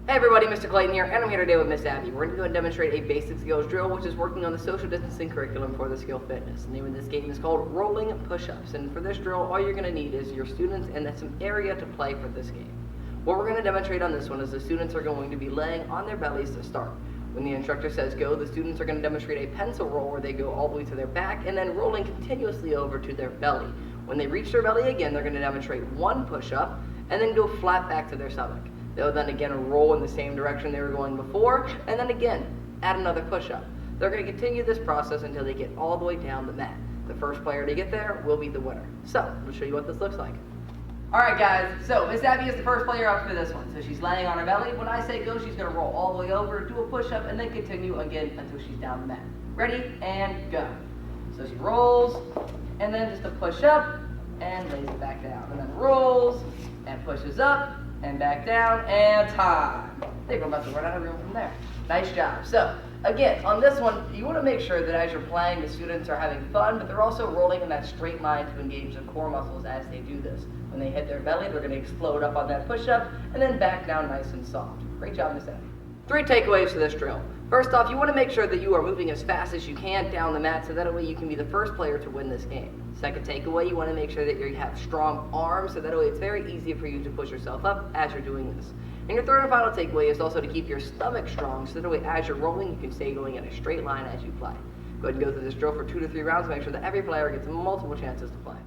Hey everybody, Mr. Clayton here, and I'm here today with Miss Abby. We're going to go and demonstrate a basic skills drill, which is working on the social distancing curriculum for the Skill Fitness. The name of this game is called Rolling Push-Ups, and for this drill, all you're going to need is your students and then some area to play for this game. What we're going to demonstrate on this one is the students are going to be laying on their bellies to start. When the instructor says go, the students are going to demonstrate a pencil roll where they go all the way to their back and then rolling continuously over to their belly. When they reach their belly again, they're going to demonstrate one push-up and then go flat back to their stomach. They'll then again roll in the same direction they were going before, and then again, add another push-up. They're going to continue this process until they get all the way down the mat. The first player to get there will be the winner. So, we'll show you what this looks like. Alright guys, so Miss Abby is the first player up for this one. So she's laying on her belly. When I say go, she's going to roll all the way over, do a push-up, and then continue again until she's down the mat. Ready, and go. So she rolls, and then just a push-up, and lays it back down. And then rolls, and pushes up, and back down, and time. They're about to run out of room from there. Nice job. So, again, on this one, you want to make sure that as you're playing, the students are having fun, but they're also rolling in that straight line to engage the core muscles as they do this. When they hit their belly, they're going to explode up on that push-up, and then back down nice and soft. Great job, Miss Abby. 3 takeaways for this drill. First off, you want to make sure that you are moving as fast as you can down the mat so that way you can be the first player to win this game. Second takeaway, you want to make sure that you have strong arms so that way it's very easy for you to push yourself up as you're doing this. And your third and final takeaway is also to keep your stomach strong so that way as you're rolling you can stay going in a straight line as you play. Go ahead and go through this drill for 2 to 3 rounds to make sure that every player gets multiple chances to play.